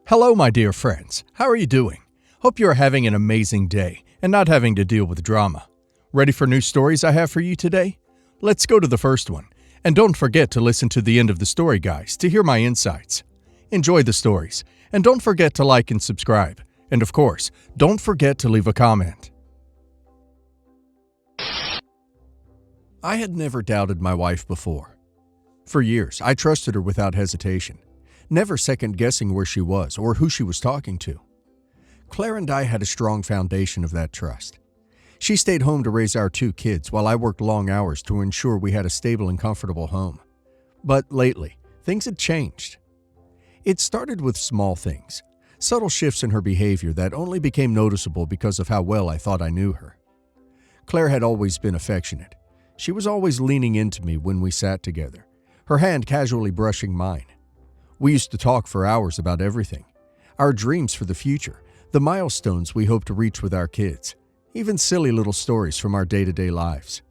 Hello, my dear friends. How are you doing? Hope you are having an amazing day and not having to deal with drama. Ready for new stories I have for you today? Let's go to the first one. And don't forget to listen to the end of the story, guys, to hear my insights. Enjoy the stories, and don't forget to like and subscribe. And of course, don't forget to leave a comment. I had never doubted my wife before. For years, I trusted her without hesitation, never second-guessing where she was or who she was talking to. Claire and I had a strong foundation of that trust. She stayed home to raise our 2 kids while I worked long hours to ensure we had a stable and comfortable home. But lately, things had changed. It started with small things, subtle shifts in her behavior that only became noticeable because of how well I thought I knew her. Claire had always been affectionate. She was always leaning into me when we sat together, her hand casually brushing mine. We used to talk for hours about everything, our dreams for the future, the milestones we hope to reach with our kids, even silly little stories from our day-to-day lives.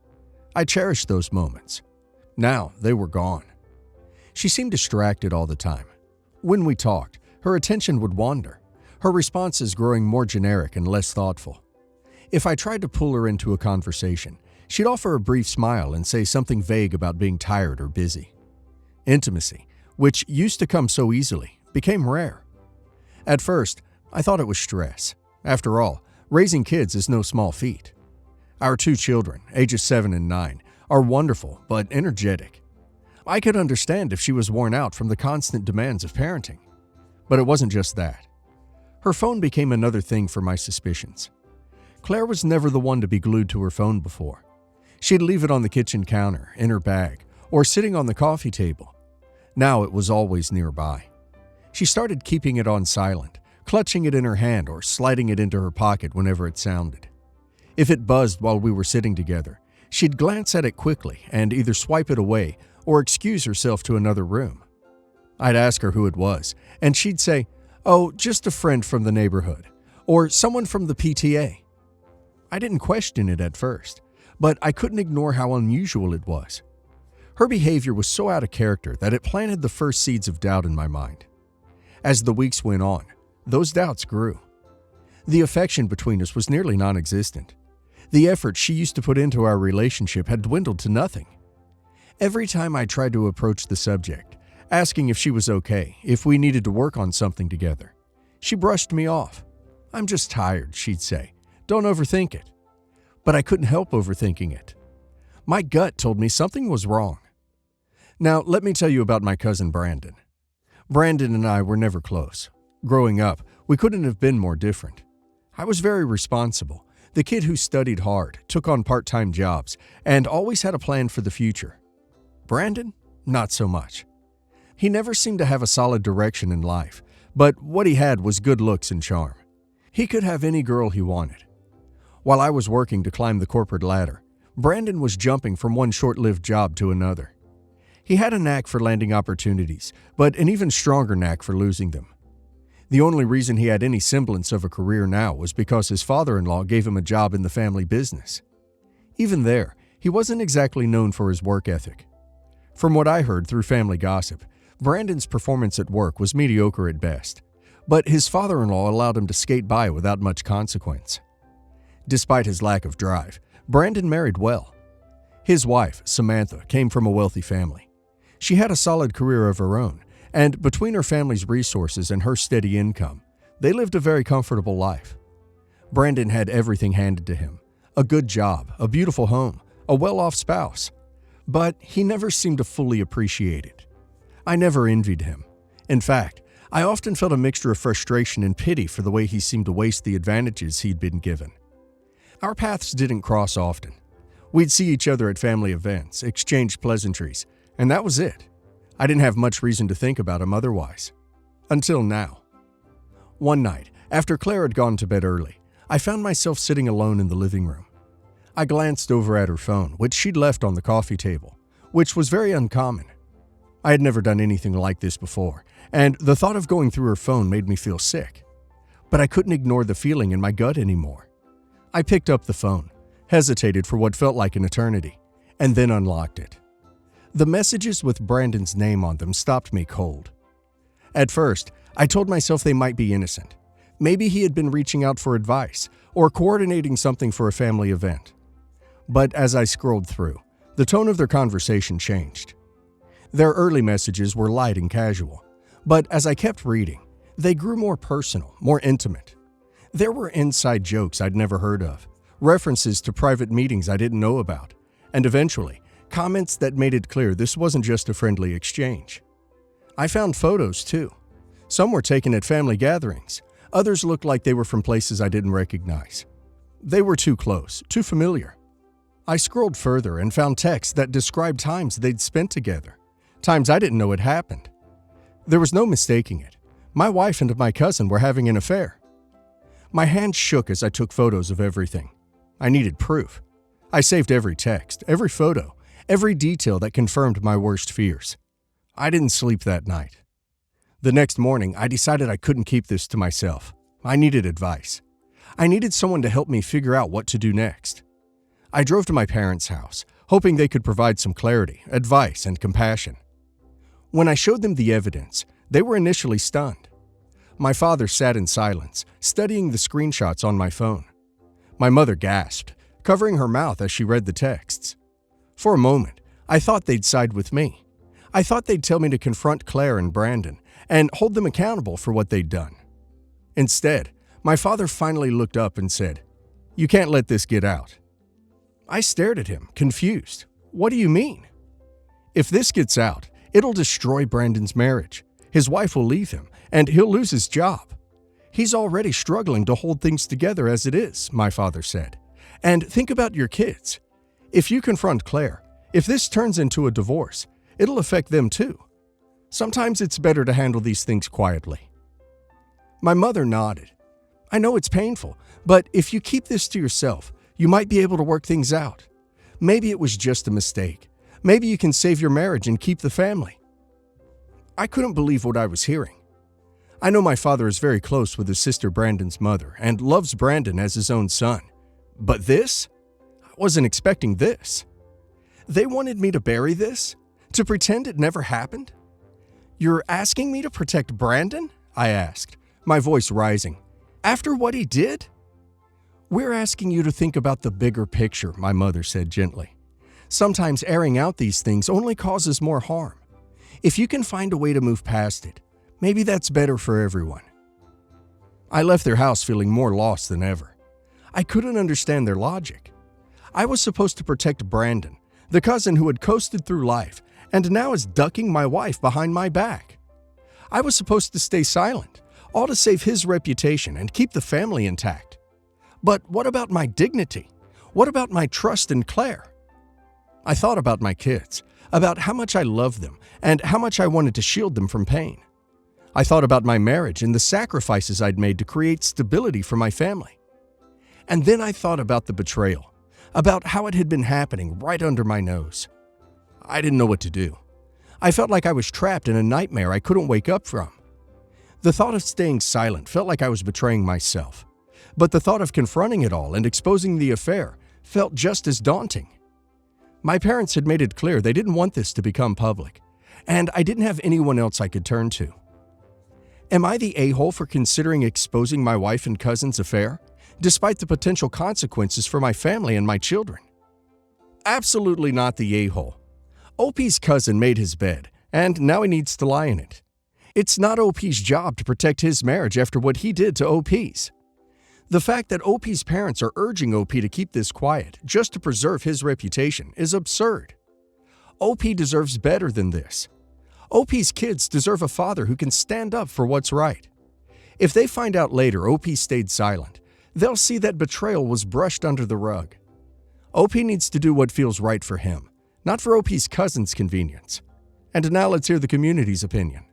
I cherished those moments. Now they were gone. She seemed distracted all the time. When we talked, her attention would wander, her responses growing more generic and less thoughtful. If I tried to pull her into a conversation, she'd offer a brief smile and say something vague about being tired or busy. Intimacy, which used to come so easily, became rare. At first, I thought it was stress. After all, raising kids is no small feat. Our 2 children, ages 7 and 9, are wonderful but energetic. I could understand if she was worn out from the constant demands of parenting. But it wasn't just that. Her phone became another thing for my suspicions. Claire was never the one to be glued to her phone before. She'd leave it on the kitchen counter, in her bag, or sitting on the coffee table. Now it was always nearby. She started keeping it on silent, clutching it in her hand or sliding it into her pocket whenever it sounded. If it buzzed while we were sitting together, she'd glance at it quickly and either swipe it away or excuse herself to another room. I'd ask her who it was, and she'd say, "Oh, just a friend from the neighborhood," or "someone from the PTA." I didn't question it at first, but I couldn't ignore how unusual it was. Her behavior was so out of character that it planted the first seeds of doubt in my mind. As the weeks went on, those doubts grew. The affection between us was nearly non-existent. The effort she used to put into our relationship had dwindled to nothing. Every time I tried to approach the subject, asking if she was okay, if we needed to work on something together, she brushed me off. "I'm just tired," she'd say. "Don't overthink it." But I couldn't help overthinking it. My gut told me something was wrong. Now, let me tell you about my cousin Brandon. Brandon and I were never close. Growing up, we couldn't have been more different. I was very responsible, the kid who studied hard, took on part-time jobs, and always had a plan for the future. Brandon? Not so much. He never seemed to have a solid direction in life, but what he had was good looks and charm. He could have any girl he wanted. While I was working to climb the corporate ladder, Brandon was jumping from one short-lived job to another. He had a knack for landing opportunities, but an even stronger knack for losing them. The only reason he had any semblance of a career now was because his father-in-law gave him a job in the family business. Even there, he wasn't exactly known for his work ethic. From what I heard through family gossip, Brandon's performance at work was mediocre at best, but his father-in-law allowed him to skate by without much consequence. Despite his lack of drive, Brandon married well. His wife, Samantha, came from a wealthy family. She had a solid career of her own, and between her family's resources and her steady income, they lived a very comfortable life. Brandon had everything handed to him: a good job, a beautiful home, a well-off spouse. But he never seemed to fully appreciate it. I never envied him. In fact, I often felt a mixture of frustration and pity for the way he seemed to waste the advantages he'd been given. Our paths didn't cross often. We'd see each other at family events, exchange pleasantries, and that was it. I didn't have much reason to think about him otherwise. Until now. One night, after Claire had gone to bed early, I found myself sitting alone in the living room. I glanced over at her phone, which she'd left on the coffee table, which was very uncommon. I had never done anything like this before, and the thought of going through her phone made me feel sick. But I couldn't ignore the feeling in my gut anymore. I picked up the phone, hesitated for what felt like an eternity, and then unlocked it. The messages with Brandon's name on them stopped me cold. At first, I told myself they might be innocent. Maybe he had been reaching out for advice or coordinating something for a family event. But as I scrolled through, the tone of their conversation changed. Their early messages were light and casual, but as I kept reading, they grew more personal, more intimate. There were inside jokes I'd never heard of, references to private meetings I didn't know about, and eventually, comments that made it clear this wasn't just a friendly exchange. I found photos too. Some were taken at family gatherings. Others looked like they were from places I didn't recognize. They were too close, too familiar. I scrolled further and found texts that described times they'd spent together, times I didn't know had happened. There was no mistaking it. My wife and my cousin were having an affair. My hands shook as I took photos of everything. I needed proof. I saved every text, every photo, every detail that confirmed my worst fears. I didn't sleep that night. The next morning, I decided I couldn't keep this to myself. I needed advice. I needed someone to help me figure out what to do next. I drove to my parents' house, hoping they could provide some clarity, advice, and compassion. When I showed them the evidence, they were initially stunned. My father sat in silence, studying the screenshots on my phone. My mother gasped, covering her mouth as she read the texts. For a moment, I thought they'd side with me. I thought they'd tell me to confront Claire and Brandon and hold them accountable for what they'd done. Instead, my father finally looked up and said, "You can't let this get out." I stared at him, confused. What do you mean? If this gets out, it'll destroy Brandon's marriage. His wife will leave him, and he'll lose his job. He's already struggling to hold things together as it is, my father said. And think about your kids. If you confront Claire, if this turns into a divorce, it'll affect them too. Sometimes it's better to handle these things quietly. My mother nodded. I know it's painful, but if you keep this to yourself, you might be able to work things out. Maybe it was just a mistake. Maybe you can save your marriage and keep the family. I couldn't believe what I was hearing. I know my father is very close with his sister Brandon's mother and loves Brandon as his own son. But this? I wasn't expecting this. They wanted me to bury this? To pretend it never happened? You're asking me to protect Brandon? I asked, my voice rising. After what he did? We're asking you to think about the bigger picture, my mother said gently. Sometimes airing out these things only causes more harm. If you can find a way to move past it, maybe that's better for everyone. I left their house feeling more lost than ever. I couldn't understand their logic. I was supposed to protect Brandon, the cousin who had coasted through life and now is ducking my wife behind my back. I was supposed to stay silent, all to save his reputation and keep the family intact. But what about my dignity? What about my trust in Claire? I thought about my kids, about how much I loved them and how much I wanted to shield them from pain. I thought about my marriage and the sacrifices I'd made to create stability for my family. And then I thought about the betrayal, about how it had been happening right under my nose. I didn't know what to do. I felt like I was trapped in a nightmare I couldn't wake up from. The thought of staying silent felt like I was betraying myself, but the thought of confronting it all and exposing the affair felt just as daunting. My parents had made it clear they didn't want this to become public, and I didn't have anyone else I could turn to. Am I the a-hole for considering exposing my wife and cousin's affair, despite the potential consequences for my family and my children? Absolutely not the a-hole. OP's cousin made his bed, and now he needs to lie in it. It's not OP's job to protect his marriage after what he did to OP's. The fact that OP's parents are urging OP to keep this quiet just to preserve his reputation is absurd. OP deserves better than this. OP's kids deserve a father who can stand up for what's right. If they find out later OP stayed silent, they'll see that betrayal was brushed under the rug. OP needs to do what feels right for him, not for OP's cousin's convenience. And now let's hear the community's opinion.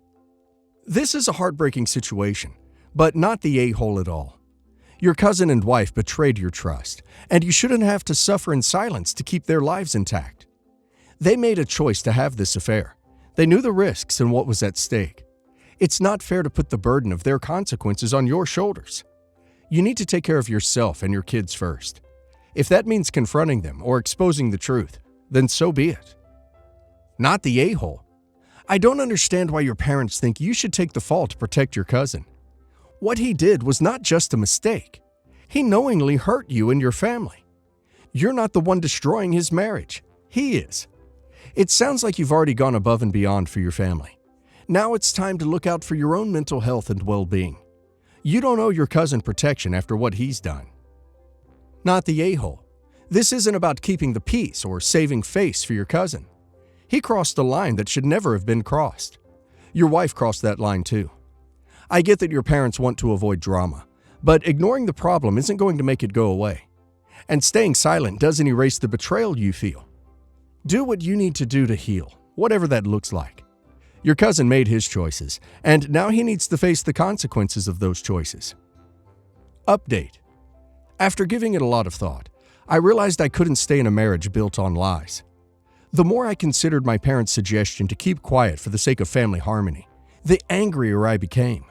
This is a heartbreaking situation, but not the a-hole at all. Your cousin and wife betrayed your trust, and you shouldn't have to suffer in silence to keep their lives intact. They made a choice to have this affair. They knew the risks and what was at stake. It's not fair to put the burden of their consequences on your shoulders. You need to take care of yourself and your kids first. If that means confronting them or exposing the truth, then so be it. Not the a-hole. I don't understand why your parents think you should take the fall to protect your cousin. What he did was not just a mistake. He knowingly hurt you and your family. You're not the one destroying his marriage. He is. It sounds like you've already gone above and beyond for your family. Now it's time to look out for your own mental health and well-being. You don't owe your cousin protection after what he's done. Not the a-hole. This isn't about keeping the peace or saving face for your cousin. He crossed a line that should never have been crossed. Your wife crossed that line too. I get that your parents want to avoid drama, but ignoring the problem isn't going to make it go away. And staying silent doesn't erase the betrayal you feel. Do what you need to do to heal, whatever that looks like. Your cousin made his choices, and now he needs to face the consequences of those choices. Update. After giving it a lot of thought, I realized I couldn't stay in a marriage built on lies. The more I considered my parents' suggestion to keep quiet for the sake of family harmony, the angrier I became.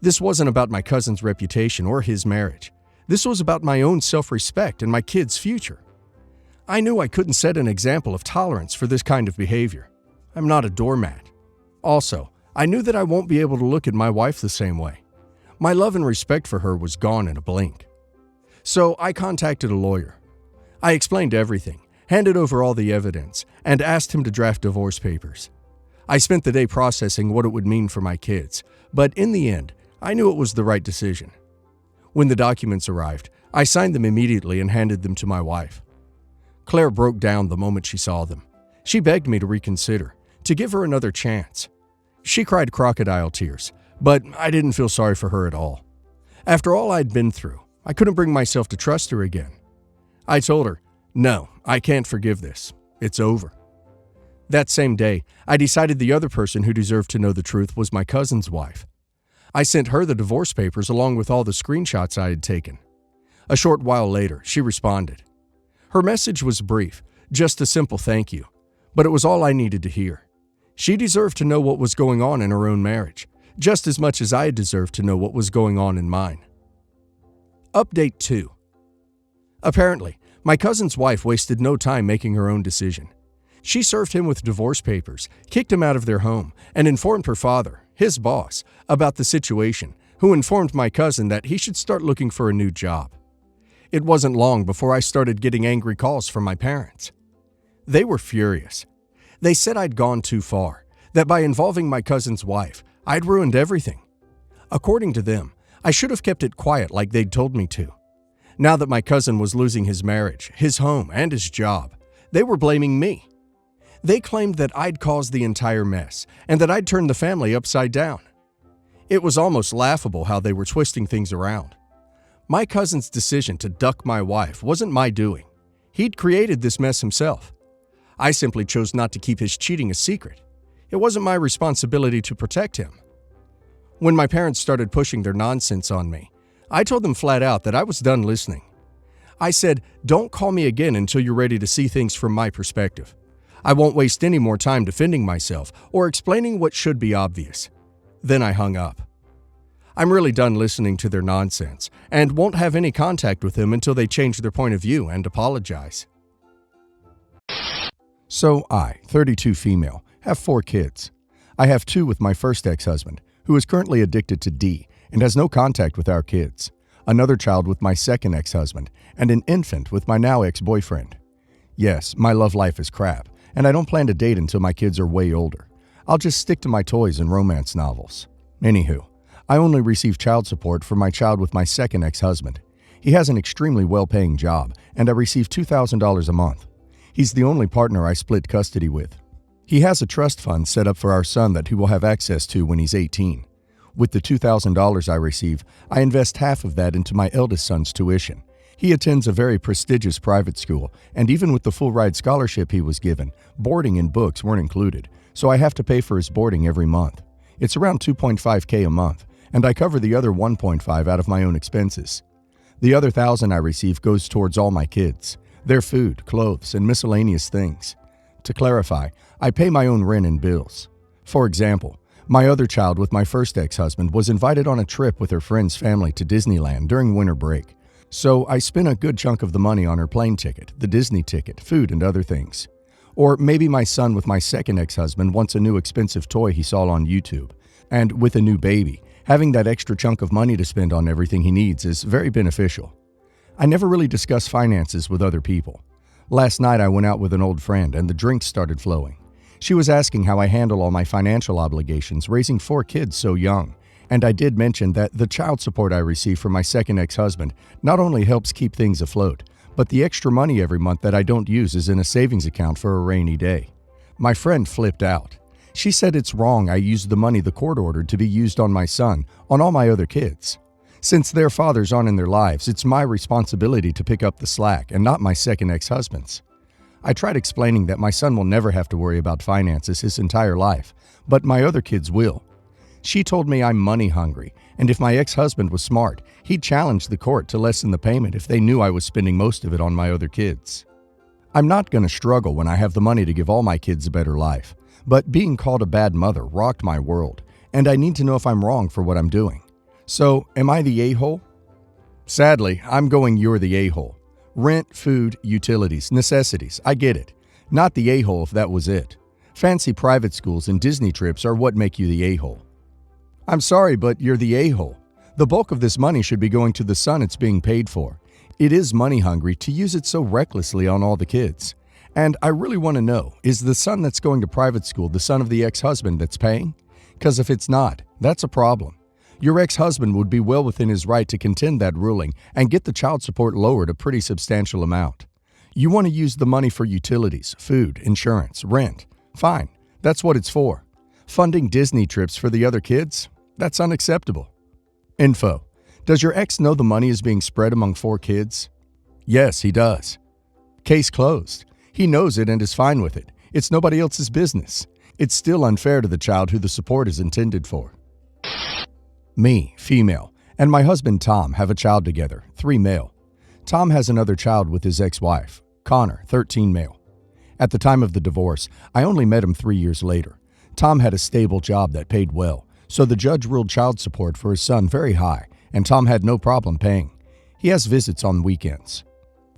This wasn't about my cousin's reputation or his marriage. This was about my own self-respect and my kids' future. I knew I couldn't set an example of tolerance for this kind of behavior. I'm not a doormat. Also, I knew that I won't be able to look at my wife the same way. My love and respect for her was gone in a blink. So I contacted a lawyer. I explained everything, handed over all the evidence, and asked him to draft divorce papers. I spent the day processing what it would mean for my kids, but in the end, I knew it was the right decision. When the documents arrived, I signed them immediately and handed them to my wife. Claire broke down the moment she saw them. She begged me to reconsider, to give her another chance. She cried crocodile tears, but I didn't feel sorry for her at all. After all I'd been through, I couldn't bring myself to trust her again. I told her, "No, I can't forgive this. It's over." That same day, I decided the other person who deserved to know the truth was my cousin's wife. I sent her the divorce papers along with all the screenshots I had taken. A short while later, she responded. Her message was brief, just a simple thank you, but it was all I needed to hear. She deserved to know what was going on in her own marriage, just as much as I deserved to know what was going on in mine. Update 2. Apparently, my cousin's wife wasted no time making her own decision. She served him with divorce papers, kicked him out of their home, and informed her father, his boss, about the situation, who informed my cousin that he should start looking for a new job. It wasn't long before I started getting angry calls from my parents. They were furious. They said I'd gone too far, that by involving my cousin's wife, I'd ruined everything. According to them, I should have kept it quiet like they'd told me to. Now that my cousin was losing his marriage, his home, and his job, they were blaming me. They claimed that I'd caused the entire mess and that I'd turned the family upside down. It was almost laughable how they were twisting things around. My cousin's decision to duck my wife wasn't my doing. He'd created this mess himself. I simply chose not to keep his cheating a secret. It wasn't my responsibility to protect him. When my parents started pushing their nonsense on me, I told them flat out that I was done listening. I said, "Don't call me again until you're ready to see things from my perspective. I won't waste any more time defending myself or explaining what should be obvious." Then I hung up. I'm really done listening to their nonsense and won't have any contact with them until they change their point of view and apologize. So I, 32 female, have 4 kids. I have 2 with my first ex-husband, who is currently addicted to D and has no contact with our kids, another child with my second ex-husband, and an infant with my now ex-boyfriend. Yes, my love life is crap, and I don't plan to date until my kids are way older. I'll just stick to my toys and romance novels. Anywho, I only receive child support for my child with my second ex-husband. He has an extremely well-paying job, and I receive $2,000 a month. He's the only partner I split custody with. He has a trust fund set up for our son that he will have access to when he's 18. With the $2,000 I receive, I invest half of that into my eldest son's tuition. He attends a very prestigious private school, and even with the full-ride scholarship he was given, boarding and books weren't included, so I have to pay for his boarding every month. It's around $2.5K a month, and I cover the other $1.5 out of my own expenses. The other $1,000 I receive goes towards all my kids, their food, clothes, and miscellaneous things. To clarify, I pay my own rent and bills. For example, my other child with my first ex-husband was invited on a trip with her friend's family to Disneyland during winter break. So I spent a good chunk of the money on her plane ticket, the Disney ticket, food, and other things. Or maybe my son with my second ex-husband wants a new expensive toy he saw on YouTube. And with a new baby, having that extra chunk of money to spend on everything he needs is very beneficial. I never really discuss finances with other people. Last night I went out with an old friend and the drinks started flowing. She was asking how I handle all my financial obligations raising 4 kids so young. And I did mention that the child support I receive from my second ex-husband not only helps keep things afloat, but the extra money every month that I don't use is in a savings account for a rainy day. My friend flipped out. She said it's wrong I used the money the court ordered to be used on my son, on all my other kids. Since their fathers aren't in their lives, it's my responsibility to pick up the slack and not my second ex-husband's. I tried explaining that my son will never have to worry about finances his entire life, but my other kids will. She told me I'm money hungry, and if my ex-husband was smart, he'd challenge the court to lessen the payment if they knew I was spending most of it on my other kids. I'm not going to struggle when I have the money to give all my kids a better life, but being called a bad mother rocked my world, and I need to know if I'm wrong for what I'm doing. So, am I the a-hole? Sadly, I'm going you're the a-hole. Rent, food, utilities, necessities, I get it. Not the a-hole if that was it. Fancy private schools and Disney trips are what make you the a-hole. I'm sorry, but you're the a-hole. The bulk of this money should be going to the son it's being paid for. It is money hungry to use it so recklessly on all the kids. And I really want to know, is the son that's going to private school the son of the ex-husband that's paying? Because if it's not, that's a problem. Your ex-husband would be well within his right to contend that ruling and get the child support lowered a pretty substantial amount. You want to use the money for utilities, food, insurance, rent. Fine, that's what it's for. Funding Disney trips for the other kids? That's unacceptable. Info. Does your ex know the money is being spread among 4 kids? Yes, he does. Case closed. He knows it and is fine with it. It's nobody else's business. It's still unfair to the child who the support is intended for. Me, female, and my husband Tom have a child together, 3 male. Tom has another child with his ex-wife, Connor, 13 male. At the time of the divorce, I only met him 3 years later. Tom had a stable job that paid well, so the judge ruled child support for his son very high, and Tom had no problem paying. He has visits on weekends.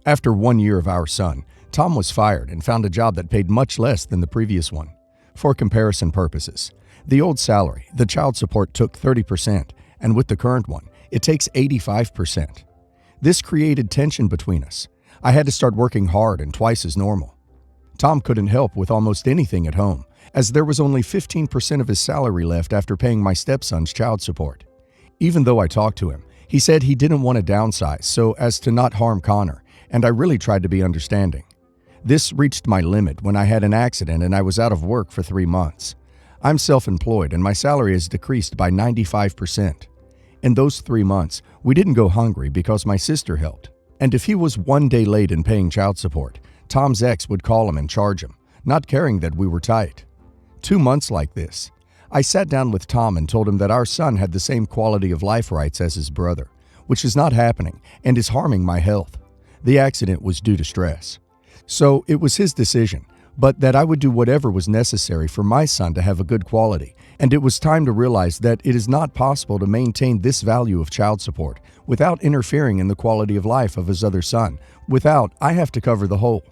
After 1 year of our son, Tom was fired and found a job that paid much less than the previous one. For comparison purposes, the old salary, the child support took 30%, and with the current one, it takes 85%. This created tension between us. I had to start working hard and twice as normal. Tom couldn't help with almost anything at home, as there was only 15% of his salary left after paying my stepson's child support. Even though I talked to him, he said he didn't want to downsize so as to not harm Connor, and I really tried to be understanding. This reached my limit when I had an accident and I was out of work for 3 months. I'm self-employed and my salary has decreased by 95%. In those 3 months, we didn't go hungry because my sister helped. And if he was 1 day late in paying child support, Tom's ex would call him and charge him, not caring that we were tight. 2 months like this. I sat down with Tom and told him that our son had the same quality of life rights as his brother, which is not happening and is harming my health. The accident was due to stress. So it was his decision, but that I would do whatever was necessary for my son to have a good quality, and it was time to realize that it is not possible to maintain this value of child support without interfering in the quality of life of his other son, without I have to cover the whole.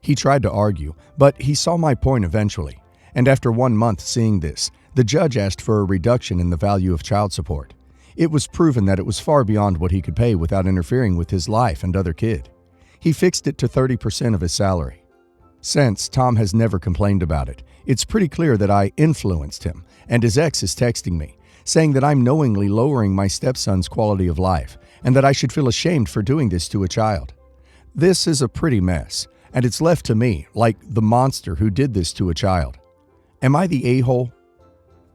He tried to argue, but he saw my point eventually, and after 1 month seeing this, the judge asked for a reduction in the value of child support. It was proven that it was far beyond what he could pay without interfering with his life and other kid. He fixed it to 30% of his salary. Since Tom has never complained about it, it's pretty clear that I influenced him, and his ex is texting me, saying that I'm knowingly lowering my stepson's quality of life, and that I should feel ashamed for doing this to a child. This is a pretty mess, and it's left to me, like the monster who did this to a child. Am I the a-hole?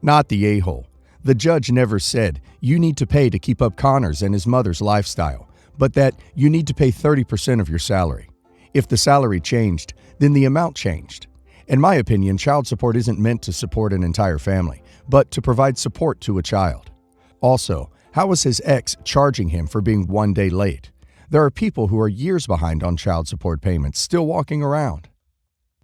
Not the a-hole. The judge never said, you need to pay to keep up Connor's and his mother's lifestyle, but that you need to pay 30% of your salary. If the salary changed, then the amount changed. In my opinion, child support isn't meant to support an entire family, but to provide support to a child. Also, how is his ex charging him for being 1 day late? There are people who are years behind on child support payments still walking around.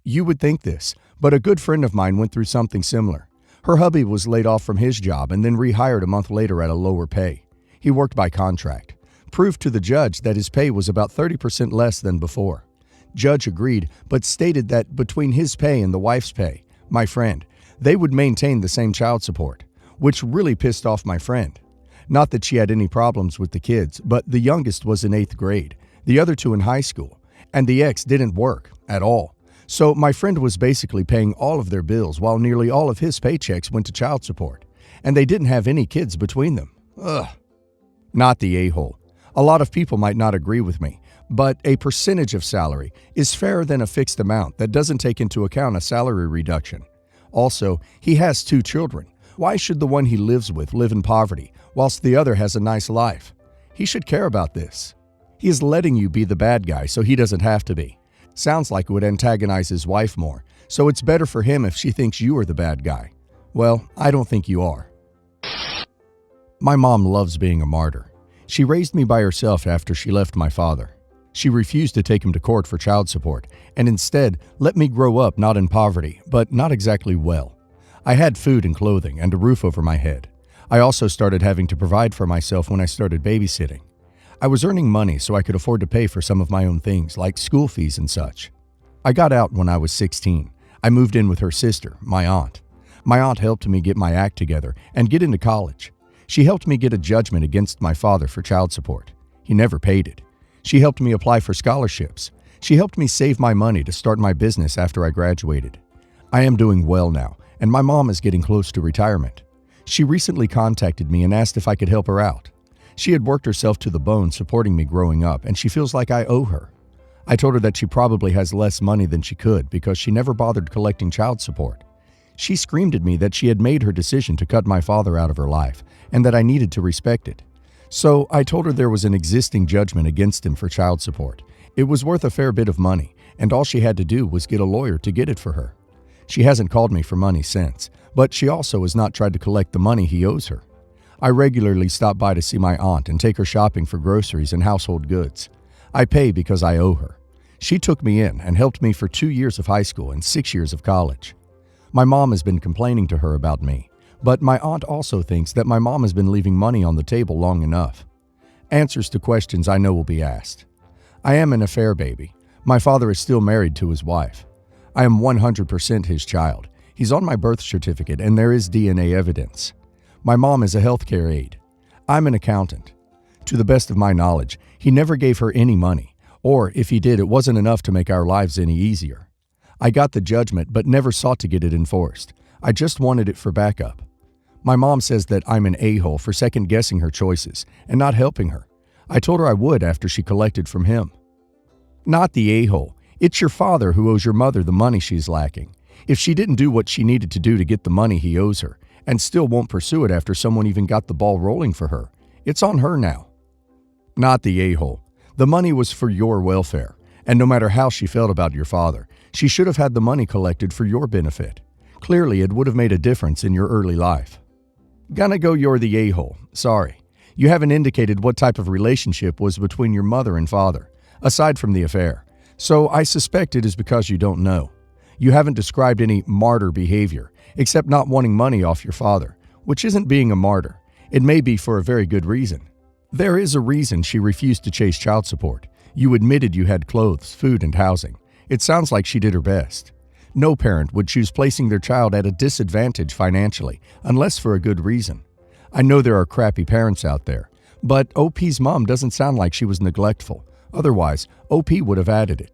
You would think this, but a good friend of mine went through something similar. Her hubby was laid off from his job and then rehired a month later at a lower pay. He worked by contract. Proved to the judge that his pay was about 30% less than before. Judge agreed, but stated that between his pay and the wife's pay, my friend, they would maintain the same child support, which really pissed off my friend. Not that she had any problems with the kids, but the youngest was in 8th grade, the other two in high school, and the ex didn't work at all. So my friend was basically paying all of their bills while nearly all of his paychecks went to child support, and they didn't have any kids between them. Ugh. Not the a-hole. A lot of people might not agree with me, but a percentage of salary is fairer than a fixed amount that doesn't take into account a salary reduction. Also, he has 2 children. Why should the one he lives with live in poverty, whilst the other has a nice life? He should care about this. He is letting you be the bad guy so he doesn't have to be. Sounds like it would antagonize his wife more, so it's better for him if she thinks you are the bad guy. Well, I don't think you are. My mom loves being a martyr. She raised me by herself after she left my father. She refused to take him to court for child support, and instead let me grow up not in poverty, but not exactly well. I had food and clothing and a roof over my head. I also started having to provide for myself when I started babysitting. I was earning money so I could afford to pay for some of my own things, like school fees and such. I got out when I was 16. I moved in with her sister, my aunt. My aunt helped me get my act together and get into college. She helped me get a judgment against my father for child support. He never paid it. She helped me apply for scholarships. She helped me save my money to start my business after I graduated. I am doing well now, and my mom is getting close to retirement. She recently contacted me and asked if I could help her out. She had worked herself to the bone supporting me growing up, and she feels like I owe her. I told her that she probably has less money than she could because she never bothered collecting child support. She screamed at me that she had made her decision to cut my father out of her life and that I needed to respect it. So I told her there was an existing judgment against him for child support. It was worth a fair bit of money, and all she had to do was get a lawyer to get it for her. She hasn't called me for money since, but she also has not tried to collect the money he owes her. I regularly stop by to see my aunt and take her shopping for groceries and household goods. I pay because I owe her. She took me in and helped me for 2 years of high school and 6 years of college. My mom has been complaining to her about me, but my aunt also thinks that my mom has been leaving money on the table long enough. Answers to questions I know will be asked. I am an affair baby. My father is still married to his wife. I am 100% his child. He's on my birth certificate and there is DNA evidence. My mom is a healthcare aide. I'm an accountant. To the best of my knowledge, he never gave her any money, or if he did, it wasn't enough to make our lives any easier. I got the judgment but never sought to get it enforced. I just wanted it for backup. My mom says that I'm an a-hole for second-guessing her choices and not helping her. I told her I would after she collected from him. Not the a-hole. It's your father who owes your mother the money she's lacking. If she didn't do what she needed to do to get the money he owes her, and still won't pursue it after someone even got the ball rolling for her, it's on her now. Not the a-hole. The money was for your welfare, and no matter how she felt about your father, she should have had the money collected for your benefit. Clearly, it would have made a difference in your early life. Gonna go you're the a-hole. Sorry. You haven't indicated what type of relationship was between your mother and father, aside from the affair. So I suspect it is because you don't know. You haven't described any martyr behavior, except not wanting money off your father, which isn't being a martyr. It may be for a very good reason. There is a reason she refused to chase child support. You admitted you had clothes, food, and housing. It sounds like she did her best. No parent would choose placing their child at a disadvantage financially, unless for a good reason. I know there are crappy parents out there, but OP's mom doesn't sound like she was neglectful. Otherwise, OP would have added it.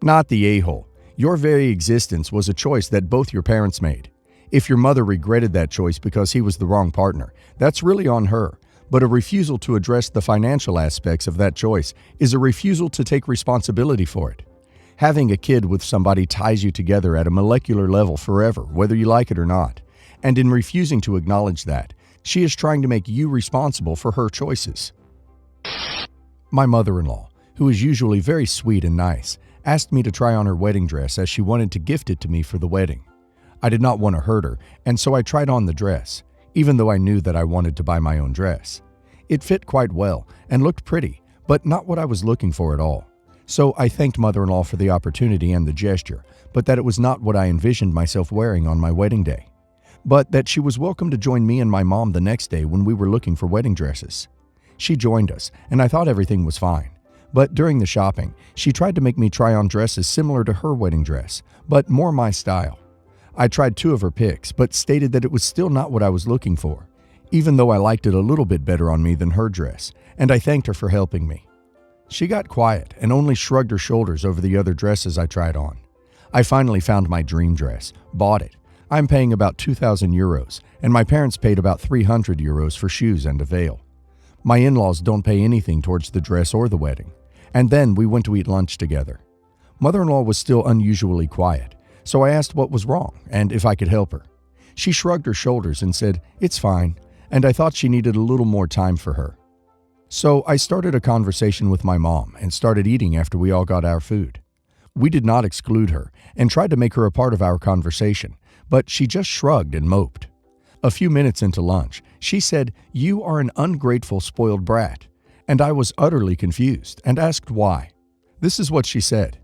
Not the a-hole. Your very existence was a choice that both your parents made. If your mother regretted that choice because he was the wrong partner, that's really on her. But a refusal to address the financial aspects of that choice is a refusal to take responsibility for it. Having a kid with somebody ties you together at a molecular level forever, whether you like it or not. And in refusing to acknowledge that, she is trying to make you responsible for her choices. My mother-in-law, who is usually very sweet and nice, asked me to try on her wedding dress as she wanted to gift it to me for the wedding. I did not want to hurt her, and so I tried on the dress, even though I knew that I wanted to buy my own dress. It fit quite well and looked pretty, but not what I was looking for at all. So I thanked mother-in-law for the opportunity and the gesture, but that it was not what I envisioned myself wearing on my wedding day. But that she was welcome to join me and my mom the next day when we were looking for wedding dresses. She joined us, and I thought everything was fine. But during the shopping, she tried to make me try on dresses similar to her wedding dress, but more my style. I tried 2 of her picks, but stated that it was still not what I was looking for, even though I liked it a little bit better on me than her dress, and I thanked her for helping me. She got quiet and only shrugged her shoulders over the other dresses I tried on. I finally found my dream dress, bought it. I'm paying about 2,000 euros, and my parents paid about 300 euros for shoes and a veil. My in-laws don't pay anything towards the dress or the wedding. And then we went to eat lunch together. Mother-in-law was still unusually quiet, so I asked what was wrong and if I could help her. She shrugged her shoulders and said, "It's fine," and I thought she needed a little more time for her. So I started a conversation with my mom and started eating after we all got our food. We did not exclude her and tried to make her a part of our conversation, but she just shrugged and moped. A few minutes into lunch, she said, "You are an ungrateful, spoiled brat," and I was utterly confused and asked why. This is what she said.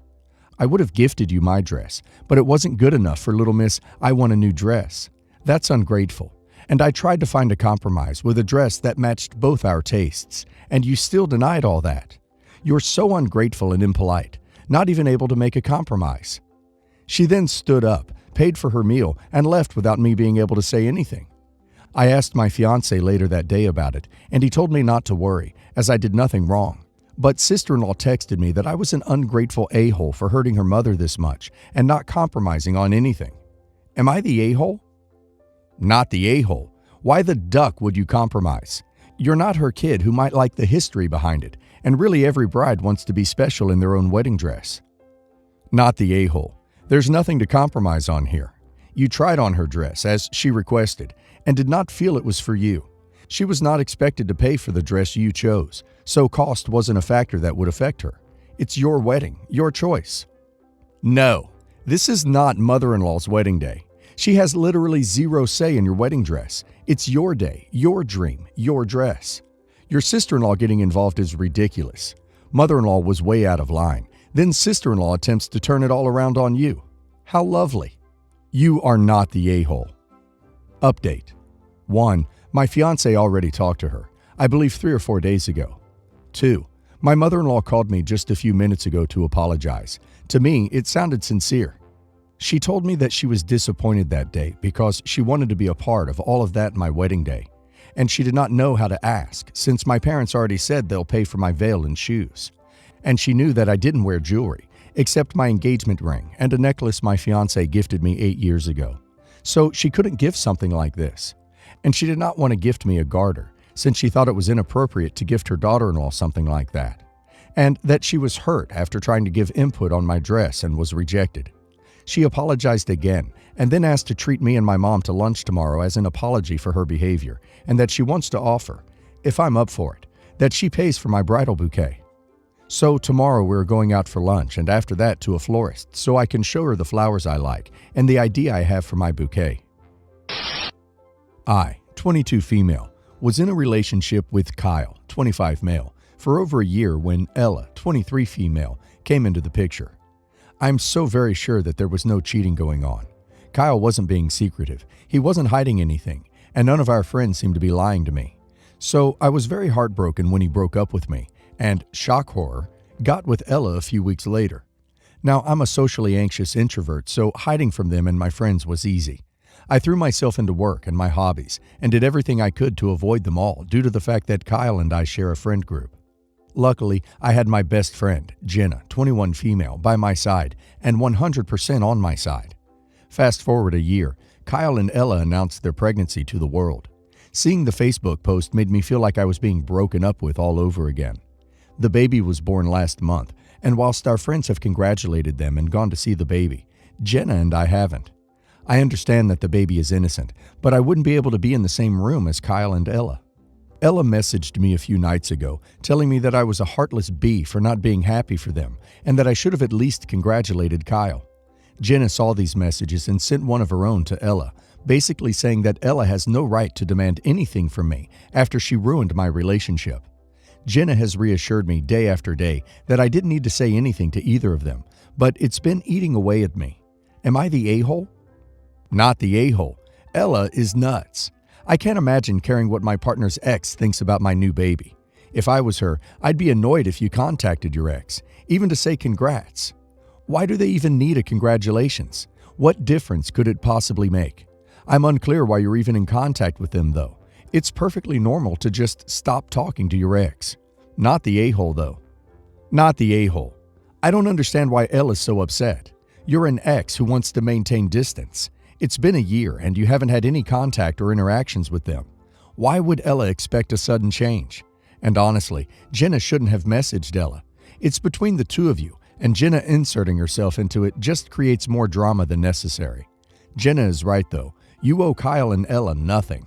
"I would have gifted you my dress, but it wasn't good enough for little miss I want a new dress. That's ungrateful. And I tried to find a compromise with a dress that matched both our tastes, and you still denied all that. You're so ungrateful and impolite, not even able to make a compromise." She then stood up, paid for her meal, and left without me being able to say anything. I asked my fiancé later that day about it, and he told me not to worry, as I did nothing wrong. But sister-in-law texted me that I was an ungrateful a-hole for hurting her mother this much and not compromising on anything. Am I the a-hole? Not the a-hole. Why the duck would you compromise? You're not her kid who might like the history behind it, and really every bride wants to be special in their own wedding dress. Not the a-hole. There's nothing to compromise on here. You tried on her dress, as she requested, and did not feel it was for you. She was not expected to pay for the dress you chose, so cost wasn't a factor that would affect her. It's your wedding, your choice. No, this is not mother-in-law's wedding day. She has literally zero say in your wedding dress. It's your day, your dream, your dress. Your sister-in-law getting involved is ridiculous. Mother-in-law was way out of line. Then sister-in-law attempts to turn it all around on you. How lovely. You are not the a-hole. Update. 1. My fiancé already talked to her, I believe 3 or 4 days ago. 2. My mother-in-law called me just a few minutes ago to apologize. To me, it sounded sincere. She told me that she was disappointed that day because she wanted to be a part of all of that my wedding day, and she did not know how to ask since my parents already said they'll pay for my veil and shoes. And she knew that I didn't wear jewelry, except my engagement ring and a necklace my fiancé gifted me 8 years ago. So she couldn't gift something like this. And she did not want to gift me a garter, since she thought it was inappropriate to gift her daughter-in-law something like that. And that she was hurt after trying to give input on my dress and was rejected. She apologized again, and then asked to treat me and my mom to lunch tomorrow as an apology for her behavior, and that she wants to offer, if I'm up for it, that she pays for my bridal bouquet. So tomorrow we're going out for lunch and after that to a florist so I can show her the flowers I like and the idea I have for my bouquet. I, 22 female, was in a relationship with Kyle, 25 male, for over a year when Ella, 23 female, came into the picture. I'm so very sure that there was no cheating going on. Kyle wasn't being secretive, he wasn't hiding anything, and none of our friends seemed to be lying to me. So I was very heartbroken when he broke up with me, and, shock horror, got with Ella a few weeks later. Now, I'm a socially anxious introvert, so hiding from them and my friends was easy. I threw myself into work and my hobbies, and did everything I could to avoid them all due to the fact that Kyle and I share a friend group. Luckily, I had my best friend, Jenna, 21 female, by my side, and 100% on my side. Fast forward a year, Kyle and Ella announced their pregnancy to the world. Seeing the Facebook post made me feel like I was being broken up with all over again. The baby was born last month, and whilst our friends have congratulated them and gone to see the baby, Jenna and I haven't. I understand that the baby is innocent, but I wouldn't be able to be in the same room as Kyle and Ella. Ella messaged me a few nights ago, telling me that I was a heartless bee for not being happy for them, and that I should have at least congratulated Kyle. Jenna saw these messages and sent one of her own to Ella, basically saying that Ella has no right to demand anything from me after she ruined my relationship. Jenna has reassured me day after day that I didn't need to say anything to either of them, but it's been eating away at me. Am I the a-hole? Not the a-hole. Ella is nuts. I can't imagine caring what my partner's ex thinks about my new baby. If I was her, I'd be annoyed if you contacted your ex, even to say congrats. Why do they even need a congratulations? What difference could it possibly make? I'm unclear why you're even in contact with them, though. It's perfectly normal to just stop talking to your ex. Not the a-hole, though. Not the a-hole. I don't understand why Elle is so upset. You're an ex who wants to maintain distance. It's been a year and you haven't had any contact or interactions with them. Why would Ella expect a sudden change? And honestly, Jenna shouldn't have messaged Ella. It's between the two of you, and Jenna inserting herself into it just creates more drama than necessary. Jenna is right, though. You owe Kyle and Ella nothing.